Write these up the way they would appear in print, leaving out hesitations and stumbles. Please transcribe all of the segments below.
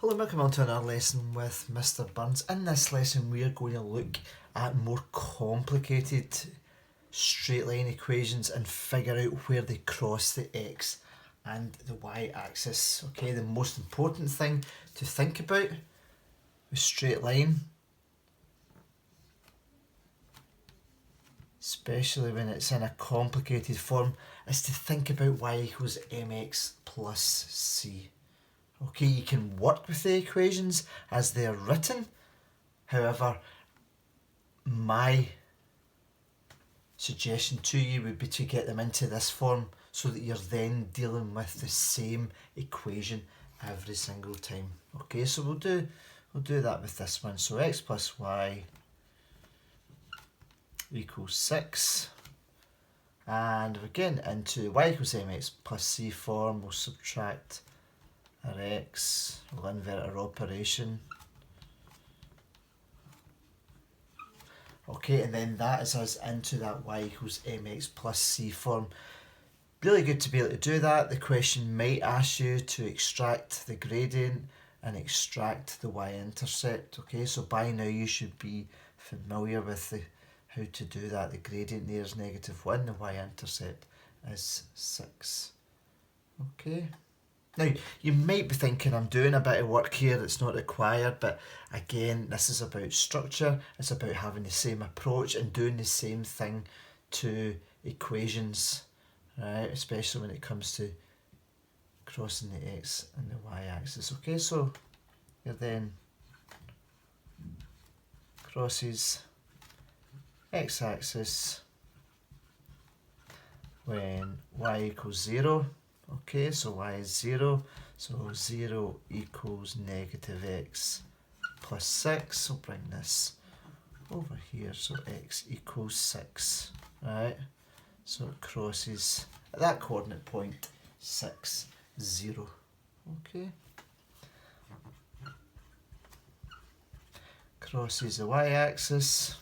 Hello and welcome on to another lesson with Mr. Burns. In this lesson we are going to look at more complicated straight line equations and figure out where they cross the x and the y axis. Okay, the most important thing to think about with straight line, especially when it's in a complicated form, is to think about y equals mx plus c. Okay, you can work with the equations as they're written. However, my suggestion to you would be to get them into this form so that you're then dealing with the same equation every single time. Okay, so we'll do that with this one. So x plus y equals 6. And we're getting into y equals mx plus c form. We'll subtract our x, we'll invert our operation. Okay, and then that is us into that y equals mx plus c form. Really good to be able to do that. The question might ask you to extract the gradient and extract the y-intercept. Okay, so by now you should be familiar with how to do that. The gradient there is -1, the y-intercept is 6. Okay. Now, you might be thinking I'm doing a bit of work here that's not required, but again, this is about structure. It's about having the same approach and doing the same thing to equations, right? Especially when it comes to crossing the x and the y axis. Okay, so you're then crosses x axis when y equals 0. Okay, so y is 0, so 0 equals -x plus 6. We'll bring this over here, so x equals 6, right? So it crosses at that coordinate point 6, 0. Okay. Crosses the y-axis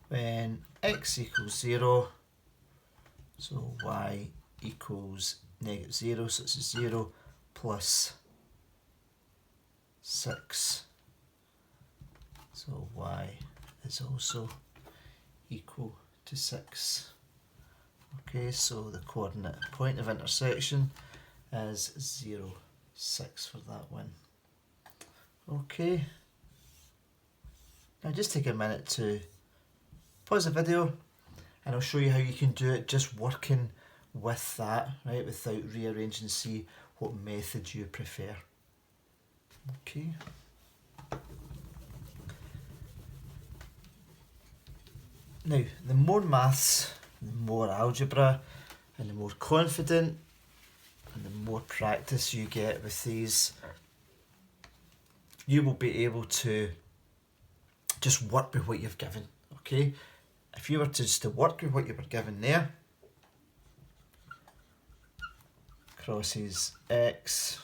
when x equals 0. So y equals -0, so it's 0 plus 6. So y is also equal to 6. Okay, so the coordinate point of intersection is 0, 6 for that one. Okay. Now just take a minute to pause the video and I'll show you how you can do it just working with that, right, without rearranging, see what method you prefer. Okay. Now, the more maths, the more algebra, and the more confident and the more practice you get with these, you will be able to just work with what you've given, okay? If you were to work with what you were given there, crosses x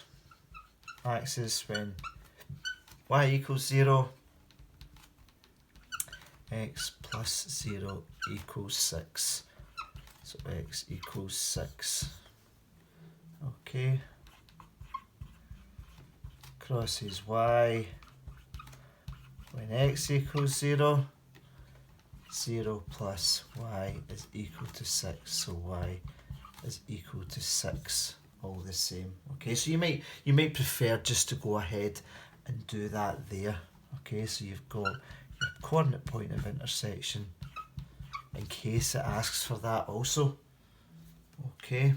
axis when y equals 0, x plus 0 equals 6, so x equals 6. Okay, crosses y when x equals 0, 0 plus y is equal to 6, so y is equal to 6, all the same. Okay, so you might prefer just to go ahead and do that there. Okay, so you've got your coordinate point of intersection in case it asks for that also. Okay,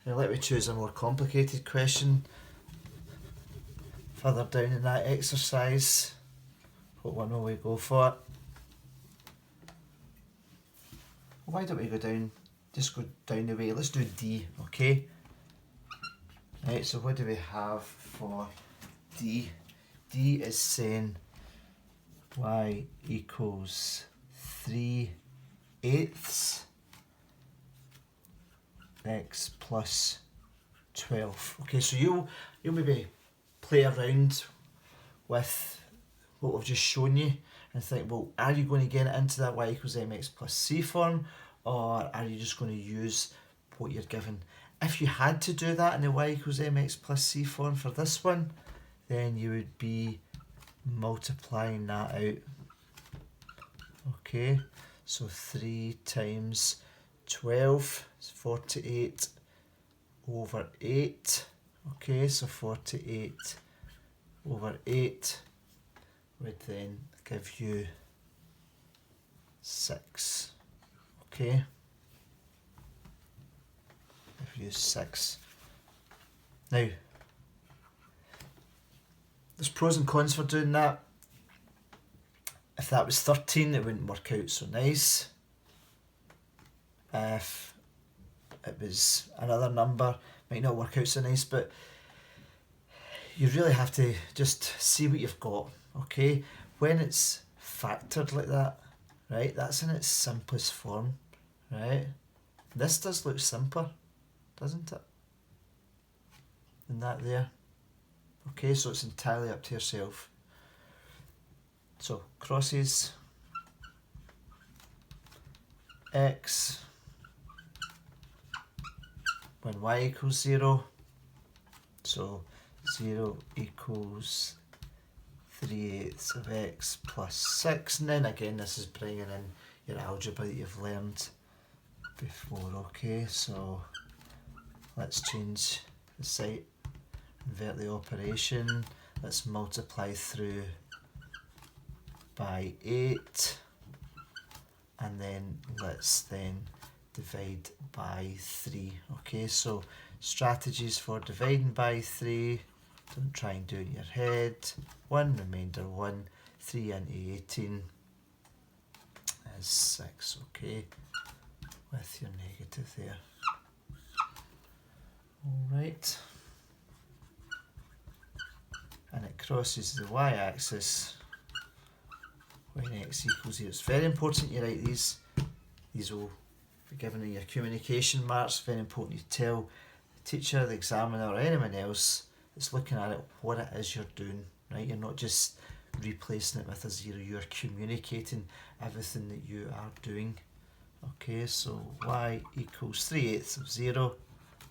now let me choose a more complicated question further down in that exercise. What one will we go for? Why don't we go down, just go down the way, let's do D, okay? Right, so what do we have for D? D is saying y equals 3/8 x plus 12. Okay, so you'll maybe play around with what we've just shown you and think, well, are you going to get it into that y equals mx plus c form, or are you just going to use what you're given if you had to do that in the y equals mx plus c form for this one, then you would be multiplying that out. Okay, so 3 times 12 is 48 over 8. Okay, so 48 over 8 would then give you 6. Okay, give you 6. Now, there's pros and cons for doing that. If that was 13, it wouldn't work out so nice. If it was another number, it might not work out so nice, but you really have to just see what you've got, okay? When it's factored like that, right, that's in its simplest form, right? This does look simpler, doesn't it? Than that there. Okay, so it's entirely up to yourself. So, crosses x when y equals 0. So 0 equals 3/8 of x plus 6. And then again, this is bringing in your algebra that you've learned before. Okay, so let's change the site, invert the operation. Let's multiply through by 8, and then let's then divide by 3. Okay, so strategies for dividing by 3. Don't try and do it in your head. 1 remainder 1. 3 into 18 is 6. Okay, with your negative there. Alright. And it crosses the y-axis when x equals 0. It's very important you write these. These will be given in your communication marks. Very important you tell the teacher, the examiner, or anyone else that's looking at it what it is you're doing. Right? You're not just replacing it with a 0. You're communicating everything that you are doing. Okay, so y equals 3/8 of 0.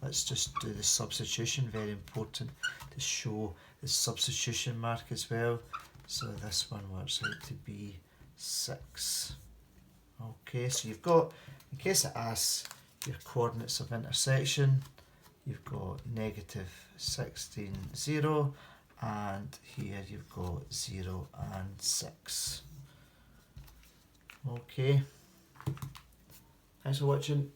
Let's just do the substitution. Very important to show the substitution mark as well. So this one works out to be 6. Okay, so you've got, in case it asks your coordinates of intersection, you've got negative 16, 0, and here you've got 0 and 6. Okay, thanks for watching.